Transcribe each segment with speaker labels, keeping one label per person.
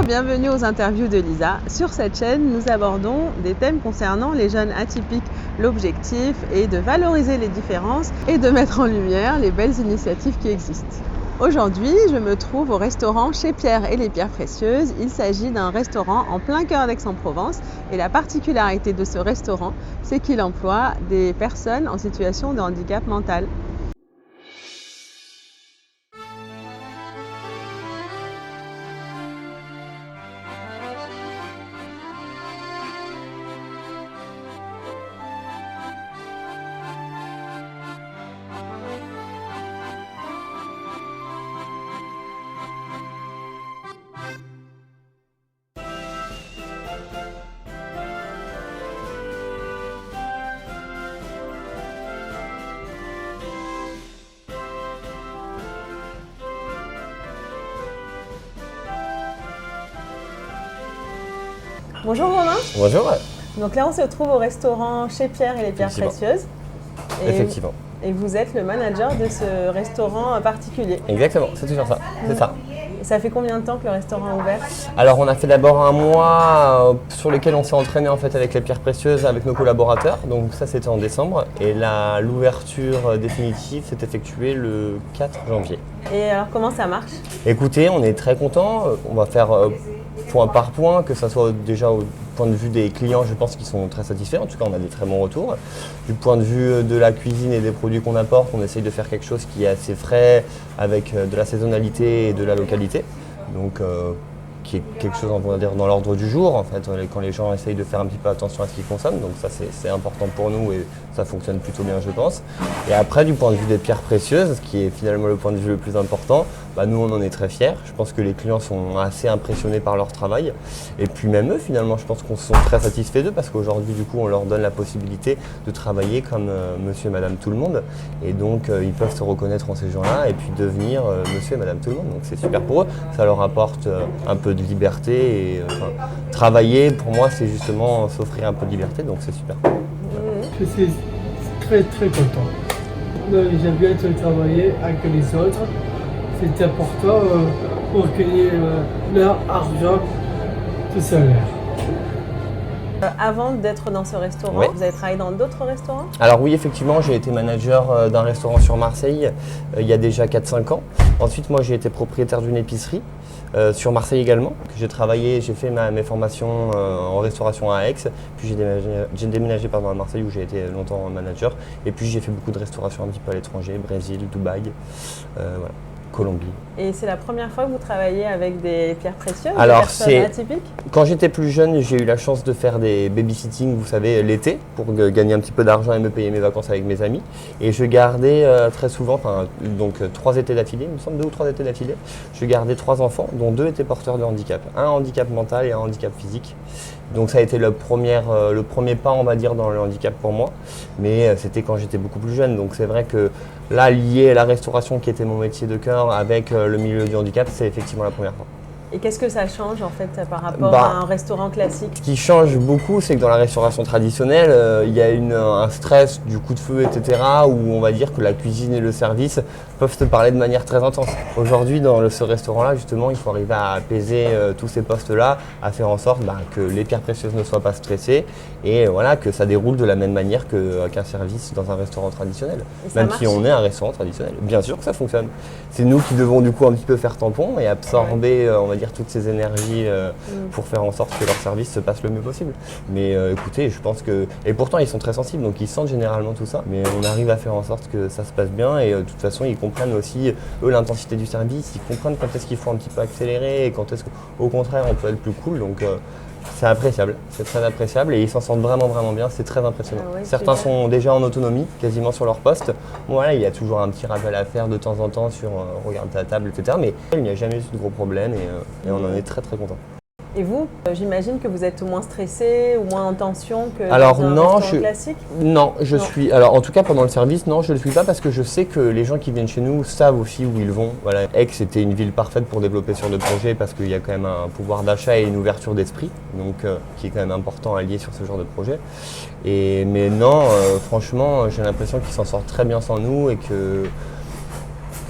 Speaker 1: bienvenue aux interviews de Lisa. Sur cette chaîne, nous abordons des thèmes concernant les jeunes atypiques. L'objectif est de valoriser les différences et de mettre en lumière les belles initiatives qui existent. Aujourd'hui, je me trouve au restaurant Chez Pierre et les Pierres Précieuses. Il s'agit d'un restaurant en plein cœur d'Aix-en-Provence et la particularité de ce restaurant, c'est qu'il emploie des personnes en situation de handicap mental. Bonjour Romain.
Speaker 2: Bonjour.
Speaker 1: Donc là on se trouve au restaurant Chez Pierre et les Pierres Précieuses.
Speaker 2: Effectivement.
Speaker 1: Et vous êtes le manager de ce restaurant particulier.
Speaker 2: Exactement, c'est toujours ça. C'est ça.
Speaker 1: Ça fait combien de temps que le restaurant est ouvert?
Speaker 2: Alors on a fait d'abord un mois sur lequel on s'est entraîné en fait avec les Pierres Précieuses avec nos collaborateurs. Donc ça c'était en décembre et l'ouverture définitive s'est effectuée le 4 janvier.
Speaker 1: Et alors comment ça marche?
Speaker 2: Écoutez, on est très contents. On va faire point par point, que ce soit déjà au point de vue des clients, je pense qu'ils sont très satisfaits. En tout cas, on a des très bons retours. Du point de vue de la cuisine et des produits qu'on apporte, on essaye de faire quelque chose qui est assez frais, avec de la saisonnalité et de la localité. Donc, qui est quelque chose, on va dire, dans l'ordre du jour, en fait, quand les gens essayent de faire un petit peu attention à ce qu'ils consomment. Donc ça, c'est important pour nous et ça fonctionne plutôt bien, je pense. Et après, du point de vue des pierres précieuses, ce qui est finalement le point de vue le plus important, nous, on en est très fiers. Je pense que les clients sont assez impressionnés par leur travail. Et puis même eux, finalement, je pense qu'on sont très satisfaits d'eux parce qu'aujourd'hui, du coup, on leur donne la possibilité de travailler comme monsieur et madame tout le monde. Et donc, ils peuvent se reconnaître en ces gens-là et puis devenir monsieur et madame tout le monde. Donc, c'est super pour eux. Ça leur apporte un peu de liberté. Et travailler, pour moi, c'est justement s'offrir un peu de liberté. Donc, c'est super.
Speaker 3: Je suis très, très content. J'aime bien travailler avec les autres. C'est important pour gagner leur argent tout seul.
Speaker 1: Avant d'être dans ce restaurant,
Speaker 2: oui.
Speaker 1: Vous avez travaillé dans d'autres restaurants?
Speaker 2: Alors oui, effectivement, j'ai été manager d'un restaurant sur Marseille il y a déjà 4-5 ans. Ensuite, moi, j'ai été propriétaire d'une épicerie sur Marseille également. J'ai travaillé, j'ai fait mes formations en restauration à Aix. Puis j'ai déménagé à Marseille où j'ai été longtemps manager. Et puis j'ai fait beaucoup de restauration un petit peu à l'étranger, Brésil, Dubaï, voilà. Colombie.
Speaker 1: Et c'est la première fois que vous travaillez avec des pierres précieuses,
Speaker 2: Alors,
Speaker 1: des personnes atypiques?
Speaker 2: Quand j'étais plus jeune, j'ai eu la chance de faire des babysitting, vous savez, l'été, pour gagner un petit peu d'argent et me payer mes vacances avec mes amis. Et je gardais très souvent, donc 3 étés d'affilée, il me semble 2 ou 3 étés d'affilée, je gardais 3 enfants, dont 2 étaient porteurs de handicap. Un handicap mental et un handicap physique. Donc ça a été le premier pas, on va dire, dans le handicap pour moi. Mais c'était quand j'étais beaucoup plus jeune. Donc c'est vrai que là, lié à la restauration qui était mon métier de cœur avec le milieu du handicap, c'est effectivement la première fois.
Speaker 1: Et qu'est-ce que ça change en fait par rapport à un restaurant classique?
Speaker 2: Ce qui change beaucoup, c'est que dans la restauration traditionnelle, il y a un stress du coup de feu, etc. où on va dire que la cuisine et le service peuvent se parler de manière très intense. Aujourd'hui, dans ce restaurant-là, justement, il faut arriver à apaiser tous ces postes-là, à faire en sorte que les pierres précieuses ne soient pas stressées et voilà, que ça déroule de la même manière qu'un service dans un restaurant traditionnel. Même si on est un restaurant traditionnel. Bien sûr que ça fonctionne. C'est nous qui devons du coup un petit peu faire tampon et absorber, on va dire, toutes ces énergies pour faire en sorte que leur service se passe le mieux possible. Mais écoutez, je pense que... Et pourtant, ils sont très sensibles, donc ils sentent généralement tout ça. Mais on arrive à faire en sorte que ça se passe bien et de toute façon, ils comprennent aussi, eux, l'intensité du service. Ils comprennent quand est-ce qu'il faut un petit peu accélérer et quand est-ce qu'au contraire, on peut être plus cool. Donc c'est appréciable, c'est très appréciable et ils s'en sortent vraiment bien, c'est très impressionnant.
Speaker 1: Ah ouais,
Speaker 2: certains sont déjà en autonomie, quasiment sur leur poste. Bon, voilà, il y a toujours un petit rappel à faire de temps en temps sur regarde ta table, etc. Mais il n'y a jamais eu de gros problèmes et on en est très content.
Speaker 1: Et vous, j'imagine que vous êtes moins stressé ou moins en tension que
Speaker 2: Alors,
Speaker 1: dans un
Speaker 2: non,
Speaker 1: restaurant classique?
Speaker 2: Non, suis. Alors, en tout cas, pendant le service, non, je ne le suis pas parce que je sais que les gens qui viennent chez nous savent aussi où ils vont. Voilà, Aix était une ville parfaite pour développer sur le projet parce qu'il y a quand même un pouvoir d'achat et une ouverture d'esprit, donc qui est quand même important à lier sur ce genre de projet. Mais non, franchement, j'ai l'impression qu'ils s'en sortent très bien sans nous et que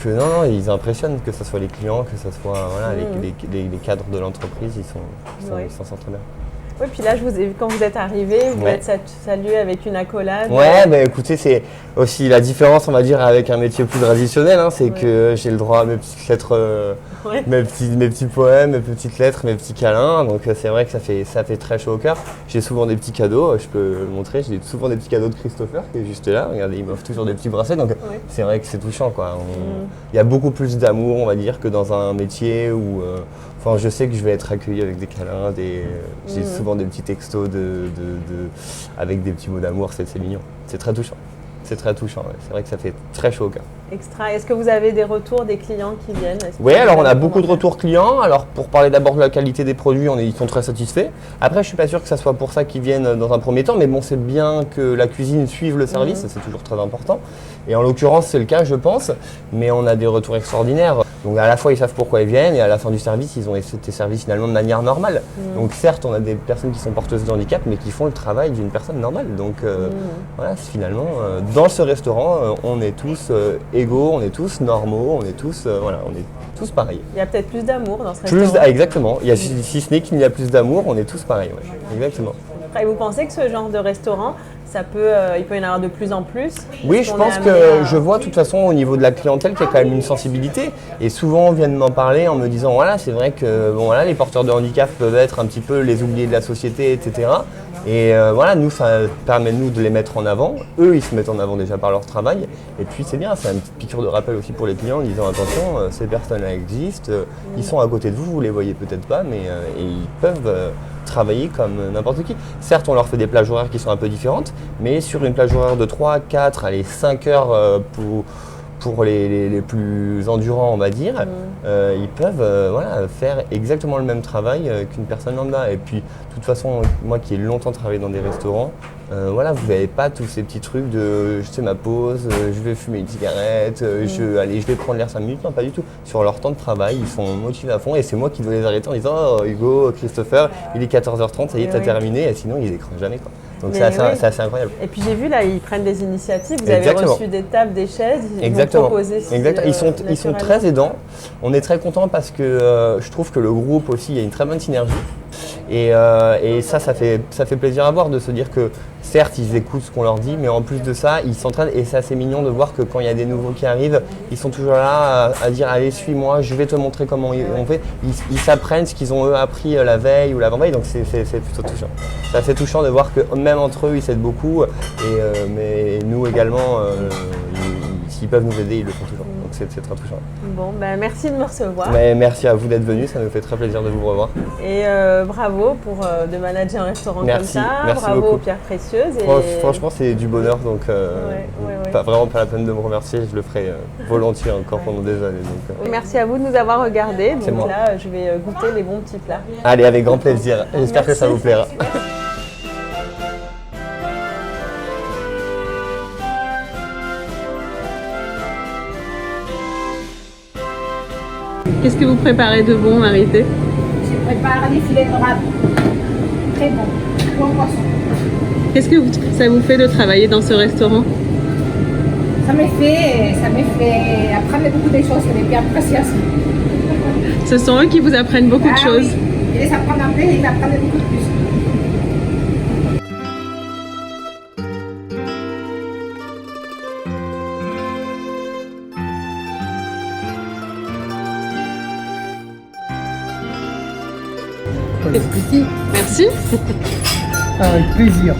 Speaker 2: que non, ils impressionnent, que ce soit les clients, que ce soit voilà, les cadres de l'entreprise, ils s'en sortent très bien.
Speaker 1: Oui, puis là, je vous ai vu quand vous êtes arrivé, vous êtes salué avec une accolade.
Speaker 2: Ouais, bah écoutez, c'est aussi la différence, on va dire, avec un métier plus traditionnel, hein, c'est que j'ai le droit à mes petites lettres, mes petits poèmes, mes petites lettres, mes petits câlins. Donc c'est vrai que ça fait très chaud au cœur. J'ai souvent des petits cadeaux, je peux le montrer, j'ai souvent des petits cadeaux de Christopher qui est juste là. Regardez, il m'offre toujours des petits bracelets, donc c'est vrai que c'est touchant, quoi. Il y a beaucoup plus d'amour, on va dire, que dans un métier où enfin, je sais que je vais être accueilli avec des câlins, j'ai souvent des petits textos avec des petits mots d'amour, c'est mignon. C'est très touchant. C'est très touchant, ouais. C'est vrai que ça fait très chaud au cœur.
Speaker 1: Extra. Est-ce que vous avez des retours des clients qui viennent?
Speaker 2: Oui, alors on a beaucoup de retours clients. Alors pour parler d'abord de la qualité des produits, ils sont très satisfaits. Après, je ne suis pas sûr que ça soit pour ça qu'ils viennent dans un premier temps, mais bon, c'est bien que la cuisine suive le service, c'est toujours très important. Et en l'occurrence, c'est le cas, je pense, mais on a des retours extraordinaires. Donc à la fois, ils savent pourquoi ils viennent et à la fin du service, ils ont été servis finalement de manière normale. Donc certes, on a des personnes qui sont porteuses de handicap, mais qui font le travail d'une personne normale. Donc voilà, finalement, dans ce restaurant, on est tous égaux, on est tous normaux, on est tous pareils.
Speaker 1: Il y a peut-être plus d'amour dans ce restaurant.
Speaker 2: Exactement. Si ce n'est qu'il y a plus d'amour, on est tous pareils. Ouais. Exactement.
Speaker 1: Et vous pensez que ce genre de restaurant, il peut y en avoir de plus en plus?
Speaker 2: Oui, je pense que je vois de toute façon au niveau de la clientèle qu'il y a quand même une sensibilité. Et souvent on vient de m'en parler en me disant voilà, c'est vrai que les porteurs de handicap peuvent être un petit peu les oubliés de la société, etc. Et voilà, nous, ça permet nous de les mettre en avant. Eux, ils se mettent en avant déjà par leur travail. Et puis c'est bien, c'est une petite piqûre de rappel aussi pour les clients en disant attention, ces personnes-là existent, ils sont à côté de vous, vous les voyez peut-être pas, mais ils peuvent travailler comme n'importe qui. Certes, on leur fait des plages horaires qui sont un peu différentes, mais sur une plage horaire de 3, 4, allez, 5 heures pour les plus endurants, on va dire, ils peuvent faire exactement le même travail qu'une personne lambda. Et puis, de toute façon, moi qui ai longtemps travaillé dans des restaurants, vous n'avez pas tous ces petits trucs de je sais ma pause, je vais fumer une cigarette, je vais prendre l'air 5 minutes. Non, pas du tout. Sur leur temps de travail, ils sont motivés à fond et c'est moi qui dois les arrêter en disant oh, Hugo, Christopher, il est 14h30, ça y est, t'as terminé, et sinon ils décrochent jamais, quoi. Donc c'est assez incroyable.
Speaker 1: Et puis j'ai vu là, ils prennent des initiatives, vous avez reçu des tables, des chaises, ils vont proposer.
Speaker 2: Ils sont très aidants. On est très contents parce que je trouve que le groupe aussi, il y a une très bonne synergie. Et ça fait plaisir à voir de se dire que certes ils écoutent ce qu'on leur dit, mais en plus de ça ils s'entraînent et c'est assez mignon de voir que quand il y a des nouveaux qui arrivent, ils sont toujours là à dire allez suis-moi, je vais te montrer comment on fait. Ils s'apprennent ce qu'ils ont eux appris la veille ou l'avant-veille, donc c'est plutôt touchant. C'est assez touchant de voir que même entre eux ils s'aident beaucoup mais nous également s'ils peuvent nous aider ils le font toujours. Donc c'est très touchant.
Speaker 1: Bon, merci de me recevoir.
Speaker 2: Merci à vous d'être venus, ça nous fait très plaisir de vous revoir.
Speaker 1: Et bravo pour de manager un restaurant comme ça.
Speaker 2: Merci
Speaker 1: bravo
Speaker 2: beaucoup.
Speaker 1: aux Pierres Précieuses.
Speaker 2: Franchement, c'est du bonheur, donc vraiment pas la peine de me remercier, je le ferai volontiers encore pendant des années. Donc,
Speaker 1: Merci à vous de nous avoir regardés. Donc là, je vais goûter les bons petits plats.
Speaker 2: Allez, avec grand plaisir. J'espère que ça vous plaira.
Speaker 1: Qu'est-ce que vous préparez de bon, Marité?
Speaker 4: Je prépare des filets de crabe. Très bon. Bon poisson.
Speaker 1: Qu'est-ce que ça vous fait de travailler dans ce restaurant?
Speaker 4: Ça me fait apprendre beaucoup de choses, c'est bien précieuses.
Speaker 1: Ce sont eux qui vous apprennent beaucoup de choses.
Speaker 4: Oui. Ils les apprennent un peu et ils apprennent beaucoup de plus.
Speaker 1: Merci.
Speaker 3: Avec plaisir.